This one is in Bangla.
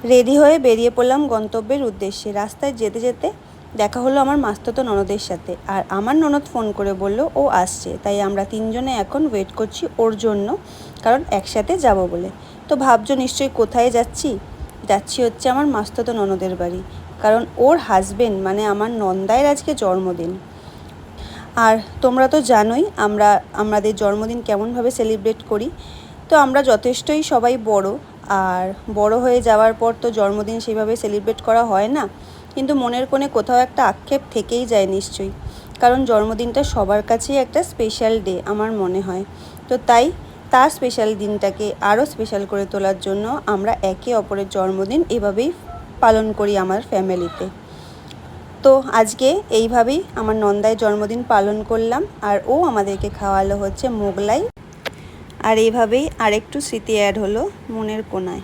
রেডি হয়ে বেরিয়ে পড়লাম গন্তব্যের উদ্দেশ্যে। রাস্তায় যেতে যেতে দেখা হলো আমার মাস্তুতো ননদের সাথে। আর আমার ননদ ফোন করে বলল ও আসছে, তাই আমরা তিনজনে এখন ওয়েট করছি ওর জন্য, কারণ একসাথে যাব বলে। তো ভাবছো নিশ্চয়ই কোথায় যাচ্ছি? যাচ্ছি হচ্ছে আমার মাস্তুতো ননদের বাড়ি, কারণ ওর হাজবেন্ড মানে আমার নন্দায়ের আজকে জন্মদিন। আর তোমরা তো জানোই আমাদের জন্মদিন কেমনভাবে সেলিব্রেট করি। তো আমরা যথেষ্টই সবাই বড়, আর বড় হয়ে যাওয়ার পর তো জন্মদিন সেভাবে সেলিব্রেট করা হয় না, কিন্তু মনের কোণে কোথাও একটা আক্ষেপ থেকেই যায় নিশ্চয়ই, কারণ জন্মদিনটা সবার কাছেই একটা স্পেশাল ডে আমার মনে হয়। তো তাই তার স্পেশাল দিনটাকে আরও স্পেশাল করে তোলার জন্য আমরা একে অপরের জন্মদিন এভাবেই পালন করি আমার ফ্যামিলিতে। তো আজকে এইভাবেই আমার নন্দায় জন্মদিন পালন করলাম, আর ও আমাদেরকে খাওয়ালো হচ্ছে মোগলাই। আর এইভাবেই আরেকটু স্মৃতি অ্যাড হলো মনের কোণায়।